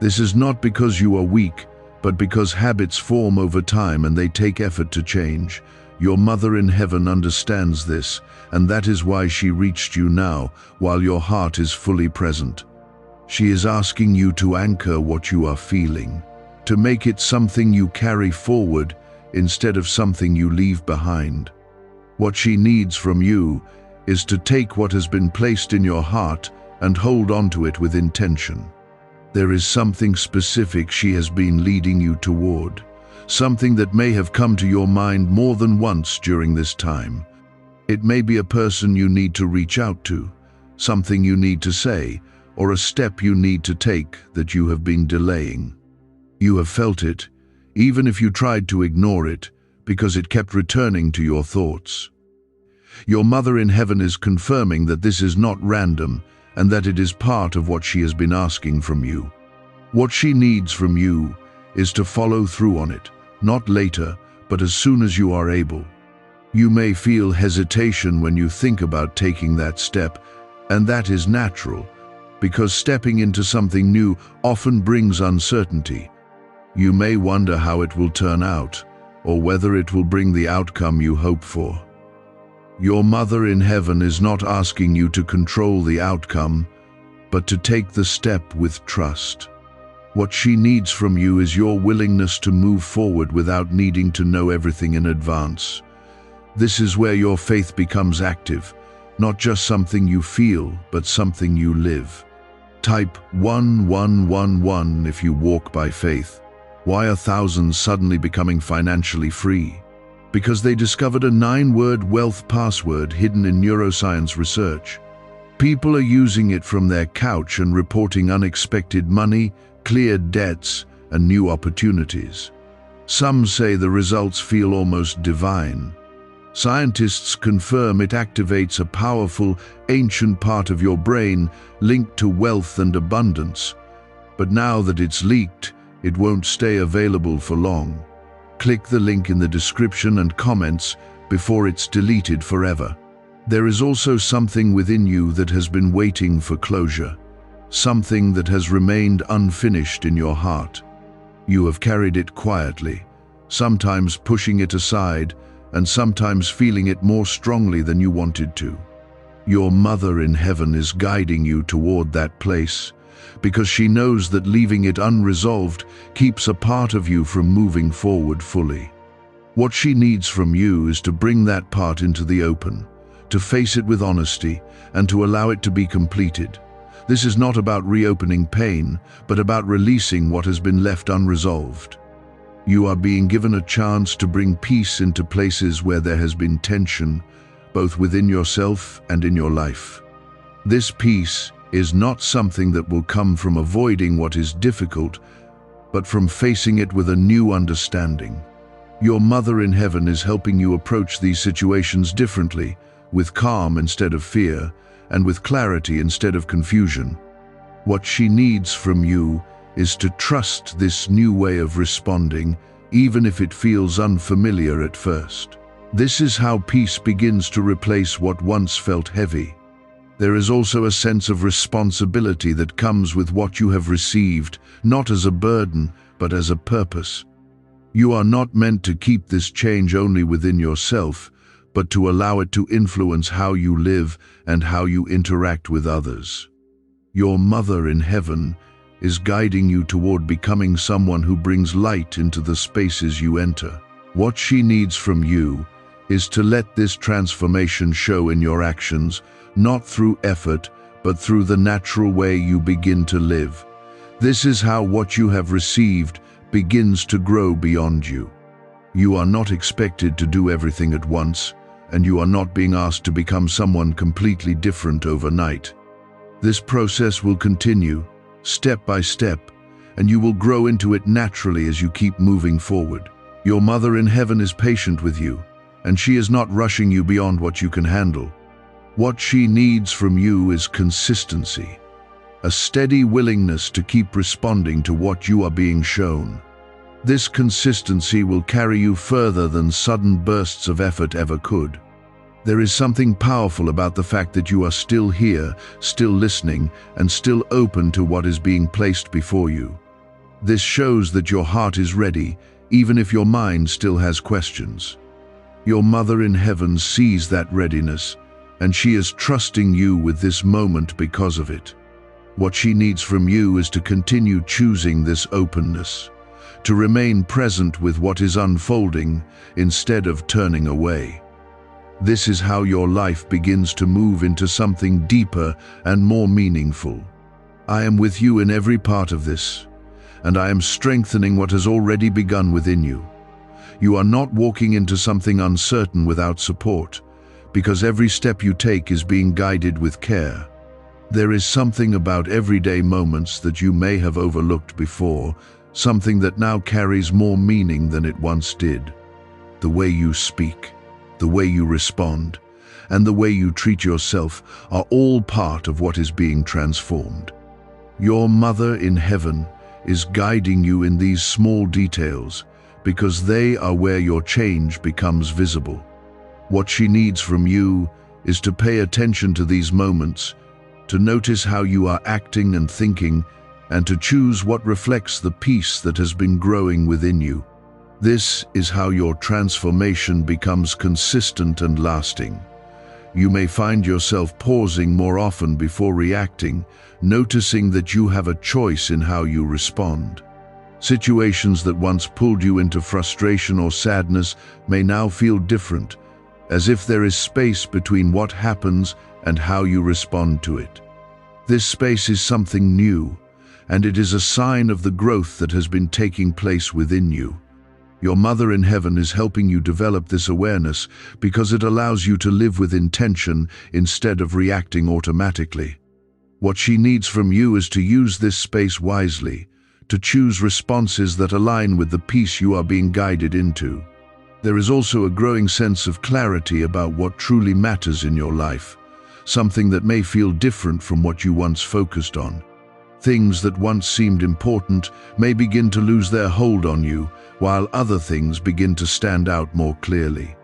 S1: This is not because you are weak, but because habits form over time and they take effort to change. Your Mother in Heaven understands this, and that is why she reached you now, while your heart is fully present. She is asking you to anchor what you are feeling, to make it something you carry forward instead of something you leave behind. What she needs from you is to take what has been placed in your heart and hold on to it with intention. There is something specific she has been leading you toward, something that may have come to your mind more than once during this time. It may be a person you need to reach out to, something you need to say, or a step you need to take that you have been delaying. You have felt it, even if you tried to ignore it, because it kept returning to your thoughts. Your Mother in Heaven is confirming that this is not random and that it is part of what she has been asking from you. What she needs from you is to follow through on it, not later, but as soon as you are able. You may feel hesitation when you think about taking that step, and that is natural, because stepping into something new often brings uncertainty. You may wonder how it will turn out, or whether it will bring the outcome you hope for. Your Mother in Heaven is not asking you to control the outcome, but to take the step with trust. What she needs from you is your willingness to move forward without needing to know everything in advance. This is where your faith becomes active, not just something you feel, but something you live. Type 1111 if you walk by faith. Why are thousands suddenly becoming financially free? Because they discovered a 9-word wealth password hidden in neuroscience research. People are using it from their couch and reporting unexpected money, cleared debts, and new opportunities. Some say the results feel almost divine. Scientists confirm it activates a powerful, ancient part of your brain linked to wealth and abundance. But now that it's leaked, it won't stay available for long. Click the link in the description and comments before it's deleted forever. There is also something within you that has been waiting for closure, something that has remained unfinished in your heart. You have carried it quietly, sometimes pushing it aside, and sometimes feeling it more strongly than you wanted to. Your mother in heaven is guiding you toward that place, because she knows that leaving it unresolved keeps a part of you from moving forward fully. What she needs from you is to bring that part into the open, to face it with honesty, and to allow it to be completed. This is not about reopening pain, but about releasing what has been left unresolved. You are being given a chance to bring peace into places where there has been tension, both within yourself and in your life. This peace is not something that will come from avoiding what is difficult, but from facing it with a new understanding. Your mother in heaven is helping you approach these situations differently, with calm instead of fear, and with clarity instead of confusion. What she needs from you is to trust this new way of responding, even if it feels unfamiliar at first. This is how peace begins to replace what once felt heavy. There is also a sense of responsibility that comes with what you have received, not as a burden, but as a purpose. You are not meant to keep this change only within yourself, but to allow it to influence how you live and how you interact with others. Your mother in heaven is guiding you toward becoming someone who brings light into the spaces you enter. What she needs from you is to let this transformation show in your actions, not through effort, but through the natural way you begin to live. This is how what you have received begins to grow beyond you. You are not expected to do everything at once, and you are not being asked to become someone completely different overnight. This process will continue, step by step, and you will grow into it naturally as you keep moving forward. Your mother in heaven is patient with you, and she is not rushing you beyond what you can handle. What she needs from you is consistency, a steady willingness to keep responding to what you are being shown. This consistency will carry you further than sudden bursts of effort ever could. There is something powerful about the fact that you are still here, still listening, and still open to what is being placed before you. This shows that your heart is ready, even if your mind still has questions. Your mother in heaven sees that readiness, and she is trusting you with this moment because of it. What she needs from you is to continue choosing this openness, to remain present with what is unfolding instead of turning away. This is how your life begins to move into something deeper and more meaningful. I am with you in every part of this, and I am strengthening what has already begun within you. You are not walking into something uncertain without support, because every step you take is being guided with care. There is something about everyday moments that you may have overlooked before, something that now carries more meaning than it once did. The way you speak, the way you respond, and the way you treat yourself are all part of what is being transformed. Your mother in heaven is guiding you in these small details because they are where your change becomes visible. What she needs from you is to pay attention to these moments, to notice how you are acting and thinking, and to choose what reflects the peace that has been growing within you. This is how your transformation becomes consistent and lasting. You may find yourself pausing more often before reacting, noticing that you have a choice in how you respond. Situations that once pulled you into frustration or sadness may now feel different, as if there is space between what happens and how you respond to it. This space is something new, and it is a sign of the growth that has been taking place within you. Your Mother in Heaven is helping you develop this awareness because it allows you to live with intention instead of reacting automatically. What she needs from you is to use this space wisely, to choose responses that align with the peace you are being guided into. There is also a growing sense of clarity about what truly matters in your life, something that may feel different from what you once focused on. Things that once seemed important may begin to lose their hold on you, while other things begin to stand out more clearly.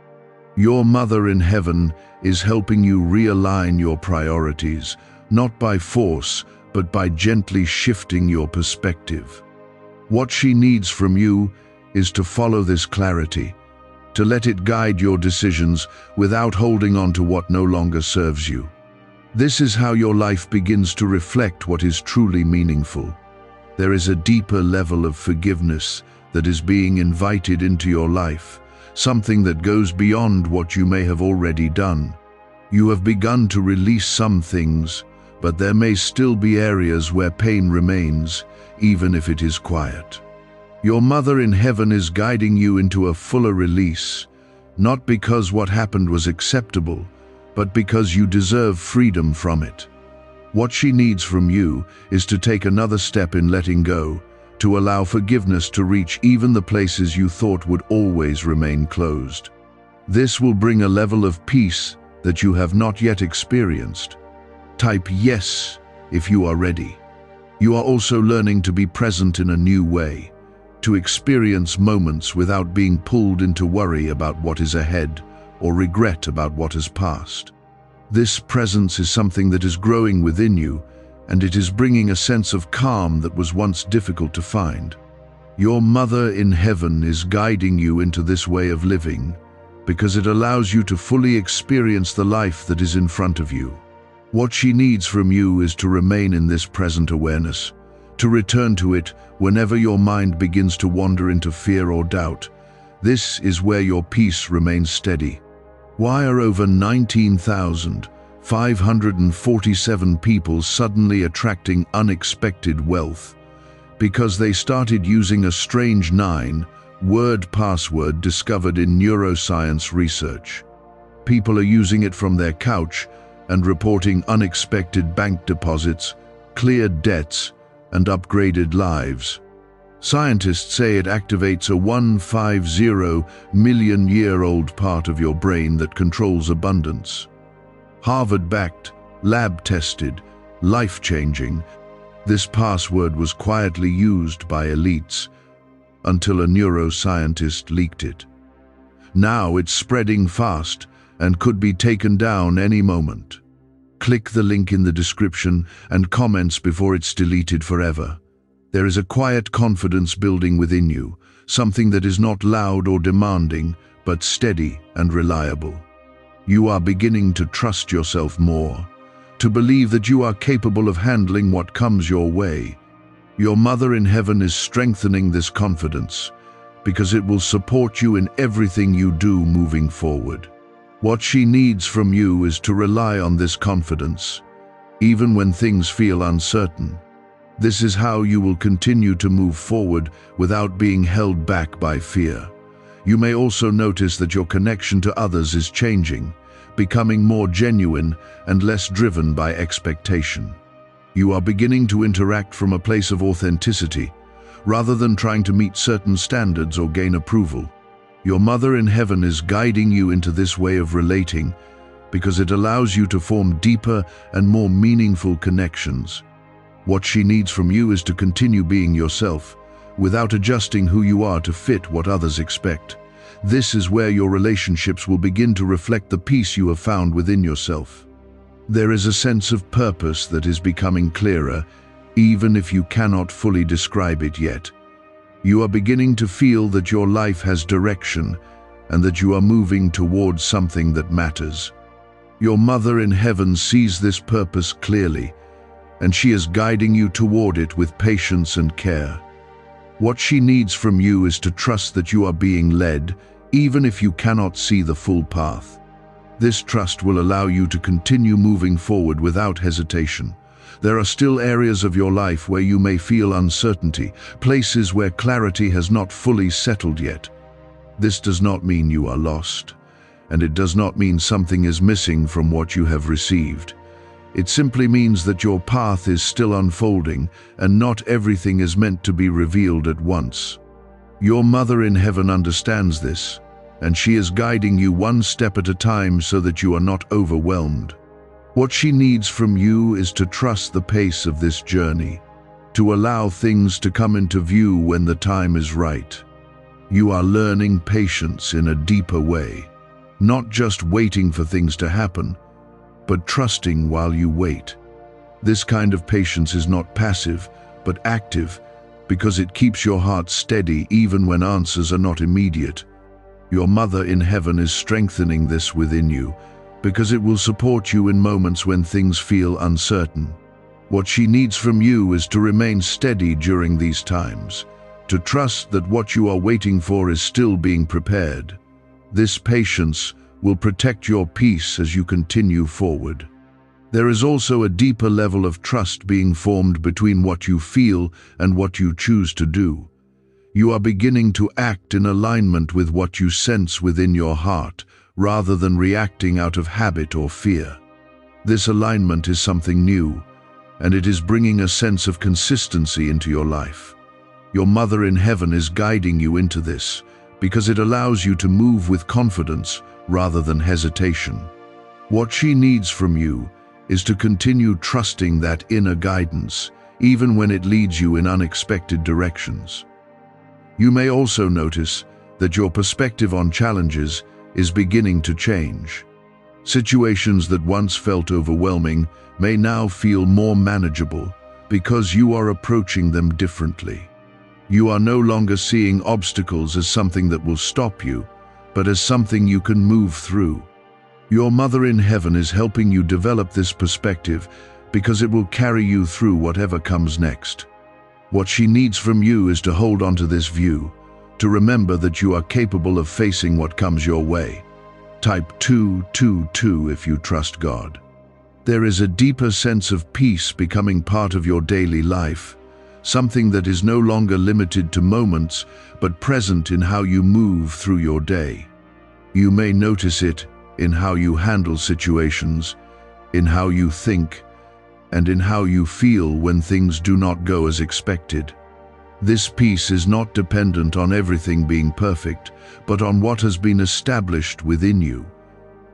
S1: Your Mother in Heaven is helping you realign your priorities, not by force, but by gently shifting your perspective. What she needs from you is to follow this clarity, to let it guide your decisions without holding on to what no longer serves you. This is how your life begins to reflect what is truly meaningful. There is a deeper level of forgiveness that is being invited into your life, something that goes beyond what you may have already done. You have begun to release some things, but there may still be areas where pain remains, even if it is quiet. Your Mother in Heaven is guiding you into a fuller release, not because what happened was acceptable, but because you deserve freedom from it. What she needs from you is to take another step in letting go, to allow forgiveness to reach even the places you thought would always remain closed. This will bring a level of peace that you have not yet experienced. Type yes if you are ready. You are also learning to be present in a new way, to experience moments without being pulled into worry about what is ahead or regret about what has passed. This presence is something that is growing within you, and it is bringing a sense of calm that was once difficult to find. Your Mother in Heaven is guiding you into this way of living because it allows you to fully experience the life that is in front of you. What she needs from you is to remain in this present awareness, to return to it whenever your mind begins to wander into fear or doubt. This is where your peace remains steady. Why are over 19,547 people suddenly attracting unexpected wealth? Because they started using a strange 9-word password discovered in neuroscience research. People are using it from their couch and reporting unexpected bank deposits, cleared debts, and upgraded lives. Scientists say it activates a 150-million-year-old part of your brain that controls abundance. Harvard-backed, lab-tested, life-changing, this password was quietly used by elites until a neuroscientist leaked it. Now it's spreading fast and could be taken down any moment. Click the link in the description and comments before it's deleted forever. There is a quiet confidence building within you, something that is not loud or demanding, but steady and reliable. You are beginning to trust yourself more, to believe that you are capable of handling what comes your way. Your Mother in Heaven is strengthening this confidence because it will support you in everything you do moving forward. What she needs from you is to rely on this confidence, even when things feel uncertain. This is how you will continue to move forward without being held back by fear. You may also notice that your connection to others is changing, becoming more genuine and less driven by expectation. You are beginning to interact from a place of authenticity, rather than trying to meet certain standards or gain approval. Your Mother in Heaven is guiding you into this way of relating because it allows you to form deeper and more meaningful connections. What she needs from you is to continue being yourself, without adjusting who you are to fit what others expect. This is where your relationships will begin to reflect the peace you have found within yourself. There is a sense of purpose that is becoming clearer, even if you cannot fully describe it yet. You are beginning to feel that your life has direction and that you are moving towards something that matters. Your Mother in Heaven sees this purpose clearly, and she is guiding you toward it with patience and care. What she needs from you is to trust that you are being led, even if you cannot see the full path. This trust will allow you to continue moving forward without hesitation. There are still areas of your life where you may feel uncertainty, places where clarity has not fully settled yet. This does not mean you are lost, and it does not mean something is missing from what you have received. It simply means that your path is still unfolding, and not everything is meant to be revealed at once. Your Mother in Heaven understands this, and she is guiding you one step at a time so that you are not overwhelmed. What she needs from you is to trust the pace of this journey, to allow things to come into view when the time is right. You are learning patience in a deeper way, not just waiting for things to happen, but trusting while you wait. This kind of patience is not passive, but active, because it keeps your heart steady even when answers are not immediate. Your Mother in Heaven is strengthening this within you, because it will support you in moments when things feel uncertain. What she needs from you is to remain steady during these times, to trust that what you are waiting for is still being prepared. This patience will protect your peace as you continue forward. There is also a deeper level of trust being formed between what you feel and what you choose to do. You are beginning to act in alignment with what you sense within your heart, rather than reacting out of habit or fear. This alignment is something new, and it is bringing a sense of consistency into your life. Your Mother in Heaven is guiding you into this, because it allows you to move with confidence rather than hesitation. What she needs from you is to continue trusting that inner guidance, even when it leads you in unexpected directions. You may also notice that your perspective on challenges is beginning to change. Situations that once felt overwhelming may now feel more manageable because you are approaching them differently. You are no longer seeing obstacles as something that will stop you, but as something you can move through. Your Mother in Heaven is helping you develop this perspective because it will carry you through whatever comes next. What she needs from you is to hold on to this view, to remember that you are capable of facing what comes your way. Type 222 if you trust God. There is a deeper sense of peace becoming part of your daily life, something that is no longer limited to moments, but present in how you move through your day. You may notice it in how you handle situations, in how you think, and in how you feel when things do not go as expected. This peace is not dependent on everything being perfect, but on what has been established within you.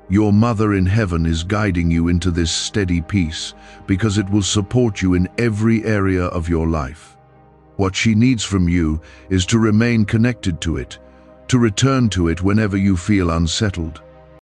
S1: Your Mother in Heaven is guiding you into this steady peace because it will support you in every area of your life. What she needs from you is to remain connected to it, to return to it whenever you feel unsettled.